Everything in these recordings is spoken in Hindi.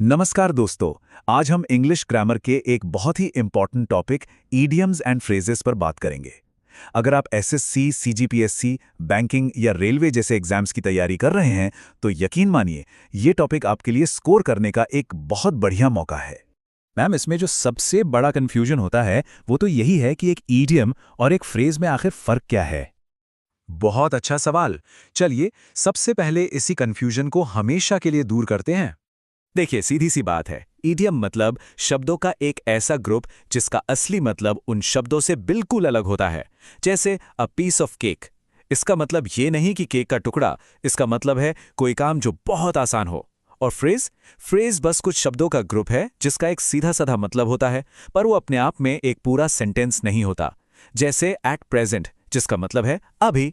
नमस्कार दोस्तों। आज हम इंग्लिश ग्रामर के एक बहुत ही important topic idioms and phrases पर बात करेंगे। अगर आप एसएससी, सीजीपीएससी, बैंकिंग या रेलवे जैसे एग्जाम्स की तैयारी कर रहे हैं तो यकीन मानिए ये टॉपिक आपके लिए स्कोर करने का एक बहुत बढ़िया मौका है। मैम, इसमें जो सबसे बड़ा कंफ्यूजन होता है वो तो यही है कि एक ईडियम और एक फ्रेज में आखिर फर्क क्या है। बहुत अच्छा सवाल। चलिए सबसे पहले इसी कंफ्यूजन को हमेशा के लिए दूर करते हैं। देखिए, सीधी सी बात है, ईडियम मतलब शब्दों का एक ऐसा ग्रुप जिसका असली मतलब उन शब्दों से बिल्कुल अलग होता है। जैसे अ पीस ऑफ केक, इसका मतलब ये नहीं कि केक का टुकड़ा, इसका मतलब है कोई काम जो बहुत आसान हो। और फ्रेज फ्रेज बस कुछ शब्दों का ग्रुप है जिसका एक सीधा साधा मतलब होता है, पर वो अपने आप में एक पूरा सेंटेंस नहीं होता। जैसे एट प्रेजेंट, जिसका मतलब है अभी।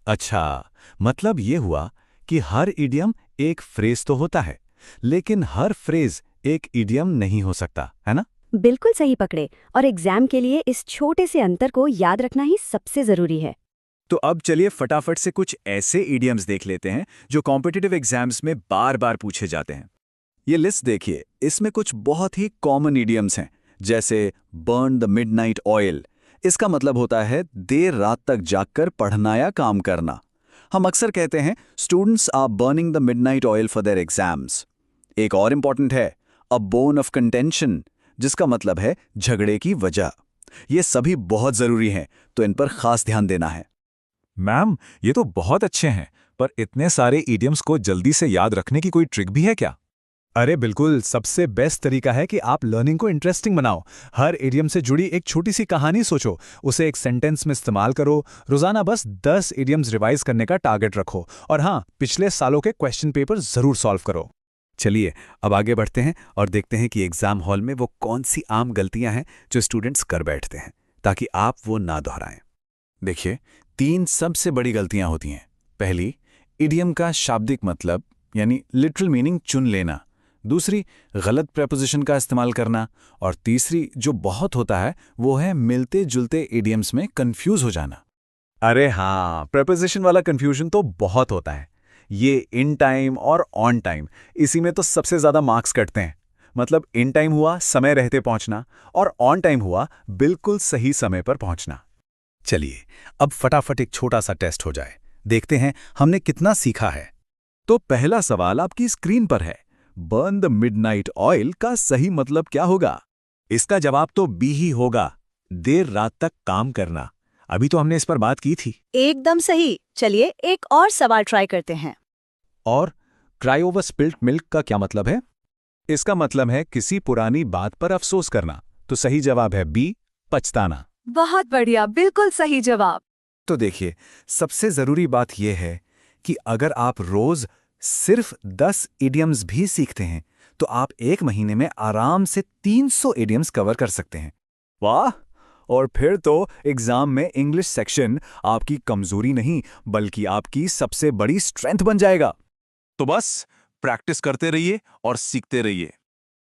अच्छा, मतलब ये हुआ कि हर ईडियम एक फ्रेज तो होता है, लेकिन हर फ्रेज एक इडियम नहीं हो सकता, है ना? बिल्कुल सही पकड़े। और एग्जाम के लिए इस छोटे से अंतर को याद रखना ही सबसे जरूरी है। तो अब चलिए फटाफट से कुछ ऐसे इडियम्स देख लेते हैं जो कॉम्पिटिटिव एग्जाम्स में बार बार पूछे जाते हैं। ये लिस्ट देखिए, इसमें कुछ बहुत ही कॉमन इडियम्स हैं। जैसे बर्न द मिडनाइट ऑयल, इसका मतलब होता है देर रात तक जागकर पढ़ना या काम करना। हम अक्सर कहते हैं students are burning the midnight oil for their exams. एक और इंपॉर्टेंट है अ बोन ऑफ कंटेंशन, जिसका मतलब है झगड़े की वजह। ये सभी बहुत जरूरी हैं, तो इन पर खास ध्यान देना है। मैम, ये तो बहुत अच्छे हैं, पर इतने सारे इडियम्स को जल्दी से याद रखने की कोई ट्रिक भी है क्या? अरे बिल्कुल, सबसे बेस्ट तरीका है कि आप लर्निंग को इंटरेस्टिंग बनाओ। हर इडियम से जुड़ी एक छोटी सी कहानी सोचो, उसे एक सेंटेंस में इस्तेमाल करो। रोजाना बस 10 इडियम्स रिवाइज करने का टारगेट रखो। और हाँ, पिछले सालों के क्वेश्चन पेपर जरूर सॉल्व करो। चलिए अब आगे बढ़ते हैं और देखते हैं कि एग्जाम हॉल में वो कौन सी आम गलतियां हैं जो स्टूडेंट्स कर बैठते हैं, ताकि आप वो ना दोहराएं। देखिए, 3 सबसे बड़ी गलतियां होती हैं। पहली, इडियम का शाब्दिक मतलब यानी लिटरल मीनिंग चुन लेना। दूसरी, गलत प्रेपोजिशन का इस्तेमाल करना। और तीसरी, जो बहुत होता है, वो है मिलते जुलते इडियम्स में कंफ्यूज हो जाना। अरे हाँ, प्रेपोजिशन वाला कंफ्यूजन तो बहुत होता है। ये इन टाइम और ऑन टाइम, इसी में तो सबसे ज्यादा मार्क्स कटते हैं। मतलब इन टाइम हुआ समय रहते पहुंचना, और ऑन टाइम हुआ बिल्कुल सही समय पर पहुंचना। चलिए अब फटाफट एक छोटा सा टेस्ट हो जाए, देखते हैं हमने कितना सीखा है। तो पहला सवाल आपकी स्क्रीन पर है, बर्न द मिडनाइट ऑयल का सही मतलब क्या होगा? इसका जवाब तो बी ही होगा, देर रात तक काम करना। अभी तो हमने इस पर बात की थी। एकदम सही। चलिए एक और सवाल ट्राई करते हैं। और क्राई ओवर स्पिल्ट मिल्क का क्या मतलब है? इसका मतलब है किसी पुरानी बात पर अफसोस करना। तो सही जवाब है बी, पछताना। बहुत बढ़िया, बिल्कुल सही जवाब। तो देखिए, सबसे जरूरी बात यह है कि अगर आप रोज सिर्फ 10 इडियम्स भी सीखते हैं तो आप एक महीने में आराम से 300 इडियम्स कवर कर सकते हैं। वाह! और फिर तो एग्जाम में इंग्लिश सेक्शन आपकी कमजोरी नहीं बल्कि आपकी सबसे बड़ी स्ट्रेंथ बन जाएगा। तो बस प्रैक्टिस करते रहिए और सीखते रहिए।